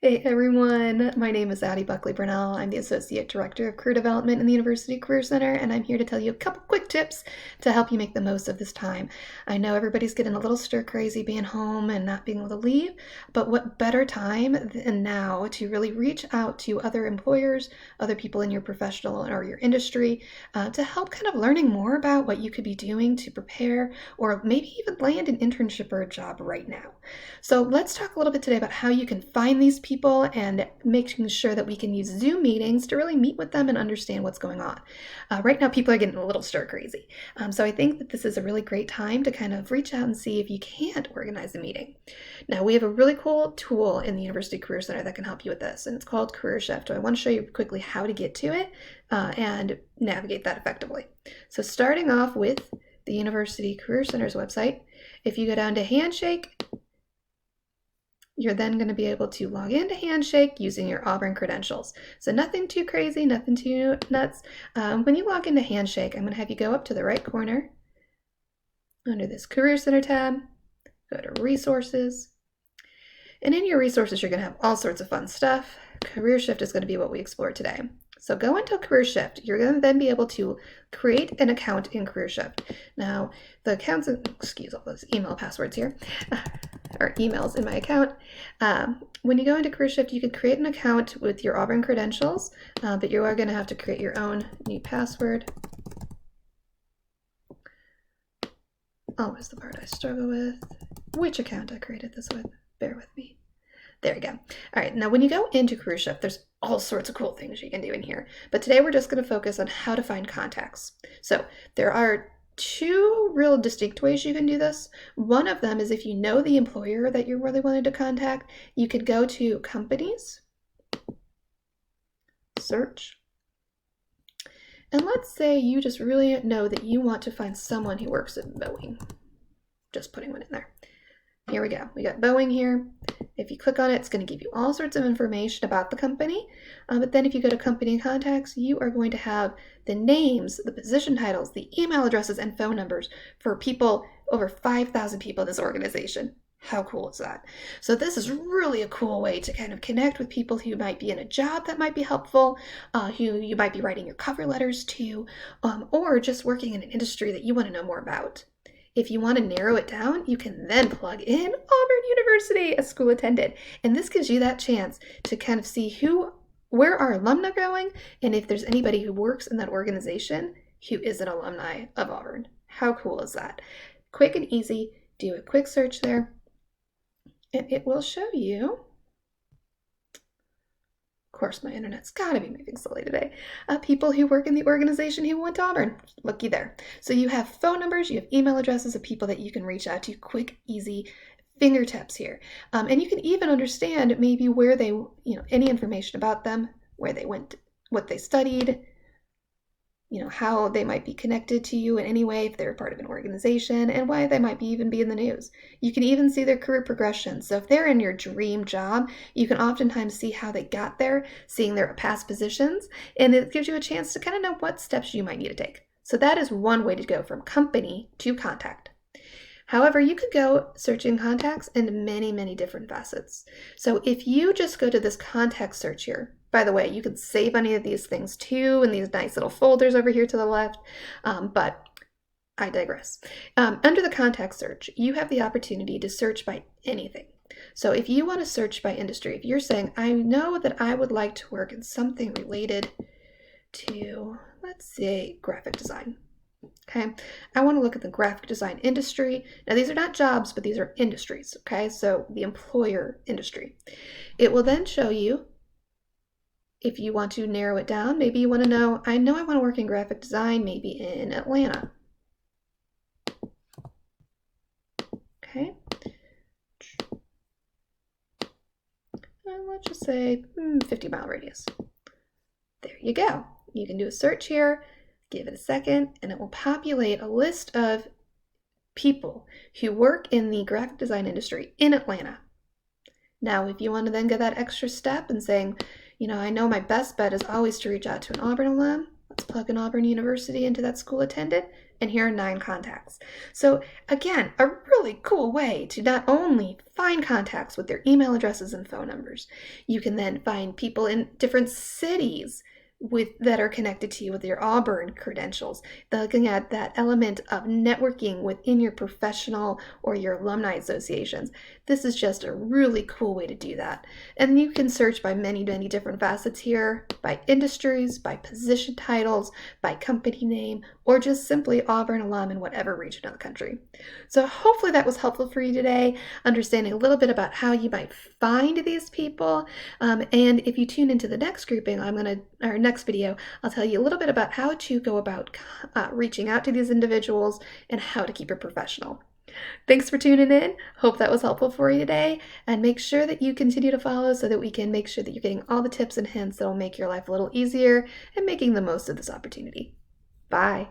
Hey everyone, my name is Addye Buckley-Burnell. I'm the Associate Director of Career Development in the University Career Center, and I'm here to tell you a couple quick tips to help you make the most of this time. I know everybody's getting a little stir-crazy being home and not being able to leave, but what better time than now to really reach out to other employers, other people in your professional or your industry, to help kind of learning more about what you could be doing to prepare or maybe even land an internship or a job right now. So let's talk a little bit today about how you can find these people and making sure that we can use Zoom meetings to really meet with them and understand what's going on. Right now, people are getting a little stir crazy. So I think that this is a really great time to kind of reach out and see if you can't organize a meeting. Now, we have a really cool tool in the University Career Center that can help you with this, and it's called CareerShift. I want to show you quickly how to get to it and navigate that effectively. So starting off with the University Career Center's website, if you go down to Handshake, you're then going to be able to log into Handshake using your Auburn credentials. So nothing too crazy, nothing too nuts. When you log into Handshake, I'm going to have you go up to the right corner under this Career Center tab, go to Resources, and in your resources, you're going to have all sorts of fun stuff. CareerShift is going to be what we explore today. So go into CareerShift. You're going to then be able to create an account in CareerShift. Now, the accounts, excuse all those email passwords here, or emails in my account. When you go into CareerShift, you can create an account with your Auburn credentials, but you are going to have to create your own new password. Always the part I struggle with. Which account I created this with? Bear with me. There we go. All right, now when you go into CareerShift, there's all sorts of cool things you can do in here. But today we're just going to focus on how to find contacts. So there are two real distinct ways you can do this. One of them is if you know the employer that you're really wanting to contact, you could go to Companies, Search, and let's say you just really know that you want to find someone who works at Boeing. Just putting one in there. Here we go. We got Boeing here. If you click on it, it's going to give you all sorts of information about the company. But then if you go to company contacts, you are going to have the names, the position titles, the email addresses, and phone numbers for people, over 5,000 people in this organization. How cool is that? So this is really a cool way to kind of connect with people who might be in a job that might be helpful, who you might be writing your cover letters to, or just working in an industry that you want to know more about. If you want to narrow it down, you can then plug in Auburn University as school attendant. And this gives you that chance to kind of see where our alumni are going, and if there's anybody who works in that organization who is an alumni of Auburn. How cool is that? Quick and easy. Do a quick search there, and it will show you. Of course, my internet's got to be moving slowly today. People who work in the organization who went to Auburn. Looky there. So you have phone numbers, you have email addresses of people that you can reach out to. Quick, easy fingertips here. And you can even understand maybe where they, any information about them, where they went, what they studied, how they might be connected to you in any way if they're part of an organization, and why they might even be in the news. You can even see their career progression. So if they're in your dream job, you can oftentimes see how they got there, seeing their past positions, and it gives you a chance to kind of know what steps you might need to take. So that is one way to go from company to contact. However, you could go searching contacts in many, many different facets. So if you just go to this contact search here, by the way, you can save any of these things too in these nice little folders over here to the left, but I digress. Under the contact search, you have the opportunity to search by anything. So if you want to search by industry, if you're saying, I know that I would like to work in something related to, let's say, graphic design. Okay, I want to look at the graphic design industry. Now, these are not jobs, but these are industries. Okay, so the employer industry. It will then show you, if you want to narrow it down, maybe you want to know, I want to work in graphic design, maybe in Atlanta. Okay. And let's just say 50-mile radius. There you go. You can do a search here. Give it a second, and it will populate a list of people who work in the graphic design industry in Atlanta. Now, if you want to then go that extra step and saying, I know my best bet is always to reach out to an Auburn alum, let's plug in Auburn University into that school attended, and here are 9 contacts. So again, a really cool way to not only find contacts with their email addresses and phone numbers, you can then find people in different cities that are connected to you with your Auburn credentials. Looking at that element of networking within your professional or your alumni associations. This is just a really cool way to do that. And you can search by many, many different facets here, by industries, by position titles, by company name, or just simply Auburn alum in whatever region of the country. So hopefully that was helpful for you today, understanding a little bit about how you might find these people. And if you tune into the next grouping, our next video, I'll tell you a little bit about how to go about reaching out to these individuals and how to keep it professional. Thanks for tuning in. Hope that was helpful for you today. And make sure that you continue to follow so that we can make sure that you're getting all the tips and hints that will make your life a little easier and making the most of this opportunity. Bye.